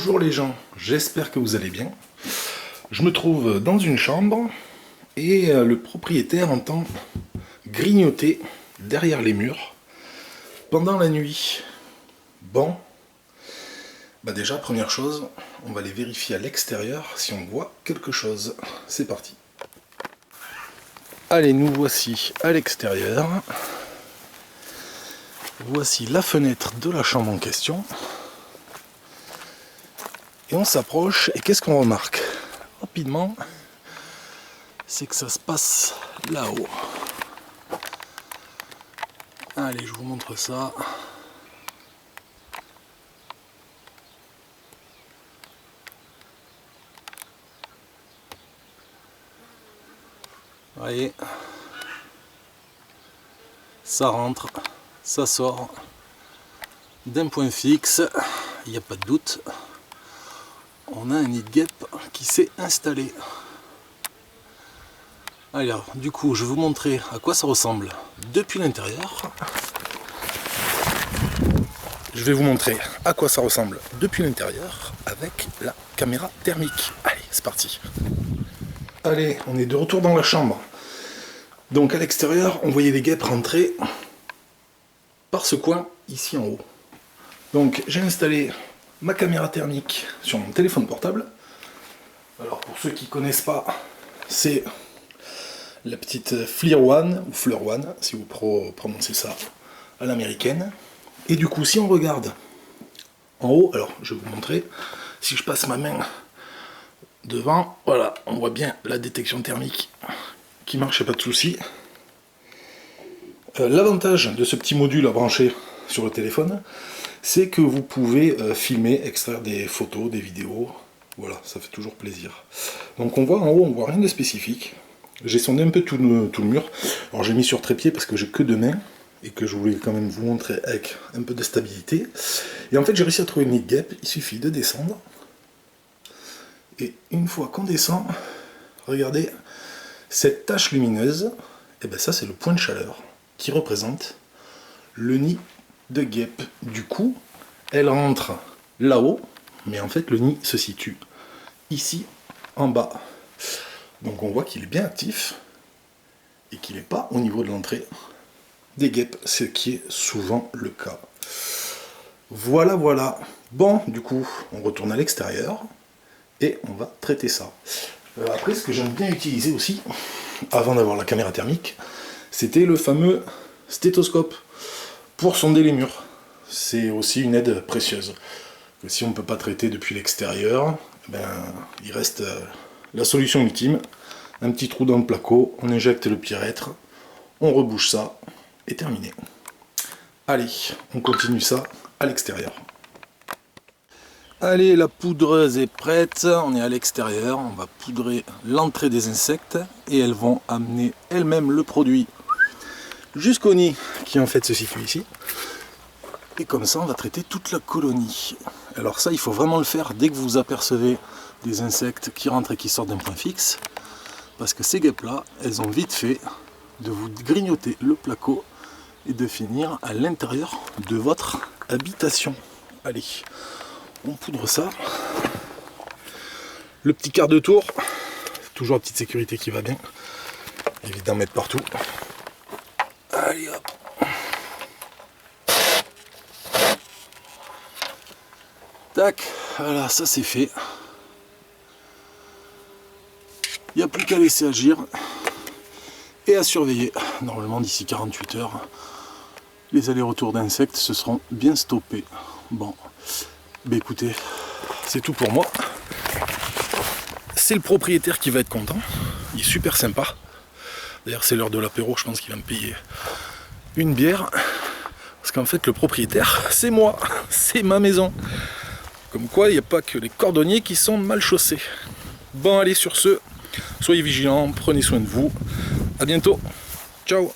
Bonjour les gens, j'espère que vous allez bien. Je me trouve dans une chambre et le propriétaire entend grignoter derrière les murs pendant la nuit. Bon, déjà première chose, on va aller vérifier à l'extérieur si on voit quelque chose. C'est parti. Allez, nous voici à l'extérieur. Voici la fenêtre de la chambre en question. Et on s'approche, et qu'est-ce qu'on remarque rapidement? C'est que ça se passe là-haut. Allez, je vous montre ça. Vous voyez, ça rentre, ça sort d'un point fixe, il n'y a pas de doute. On a un nid de guêpe qui s'est installé. Alors, du coup, je vais vous montrer à quoi ça ressemble depuis l'intérieur. Je vais vous montrer à quoi ça ressemble depuis l'intérieur avec la caméra thermique. Allez, c'est parti. Allez, on est de retour dans la chambre. Donc à l'extérieur, on voyait les guêpes rentrer par ce coin ici en haut. Donc j'ai installé ma caméra thermique sur mon téléphone portable. Alors pour ceux qui ne connaissent pas, c'est la petite FLIR One, ou FLIR One, si vous prononcez ça à l'américaine. Et du coup, si on regarde en haut, alors je vais vous montrer, si je passe ma main devant, voilà, on voit bien la détection thermique qui marche, pas de souci. L'avantage de ce petit module à brancher sur le téléphone, c'est que vous pouvez filmer, extraire des photos, des vidéos. Voilà, ça fait toujours plaisir. Donc on voit en haut, on voit rien de spécifique. J'ai sondé un peu tout le mur. Alors j'ai mis sur trépied parce que j'ai que deux mains et que je voulais quand même vous montrer avec un peu de stabilité. Et en fait j'ai réussi à trouver une nid de guêpe. Il suffit de descendre. Et une fois qu'on descend, regardez, cette tache lumineuse, et ben ça c'est le point de chaleur qui représente le nid de guêpe. Du coup, elle rentre là-haut, mais en fait le nid se situe ici en bas. Donc on voit qu'il est bien actif et qu'il n'est pas au niveau de l'entrée des guêpes, ce qui est souvent le cas. Voilà, voilà. Bon, du coup, on retourne à l'extérieur et on va traiter ça. Après, ce que j'aime bien utiliser aussi, avant d'avoir la caméra thermique, c'était le fameux stéthoscope pour sonder les murs. C'est aussi une aide précieuse. Que si on ne peut pas traiter depuis l'extérieur, il reste la solution ultime. Un petit trou dans le placo, on injecte le pyrètre, on rebouche ça, et terminé. Allez, on continue ça à l'extérieur. Allez, la poudreuse est prête, on est à l'extérieur, on va poudrer l'entrée des insectes, et elles vont amener elles-mêmes le produit jusqu'au nid, qui en fait se situe ici. Et comme ça, on va traiter toute la colonie. Alors ça, il faut vraiment le faire dès que vous apercevez des insectes qui rentrent et qui sortent d'un point fixe. Parce que ces guêpes-là, elles ont vite fait de vous grignoter le placo et de finir à l'intérieur de votre habitation. Allez, on poudre ça. Le petit quart de tour, toujours la petite sécurité qui va bien. Évite d'en mettre partout. Allez hop. Tac, voilà, ça c'est fait. Il n'y a plus qu'à laisser agir et à surveiller. Normalement d'ici 48 heures, les allers-retours d'insectes se seront bien stoppés. Bon, écoutez, c'est tout pour moi. C'est le propriétaire qui va être content. Il est super sympa. D'ailleurs c'est l'heure de l'apéro, je pense qu'il va me payer une bière. Parce qu'en fait le propriétaire, c'est moi, c'est ma maison. Comme quoi il n'y a pas que les cordonniers qui sont mal chaussés. Bon allez, sur ce, soyez vigilants, prenez soin de vous. A bientôt. Ciao.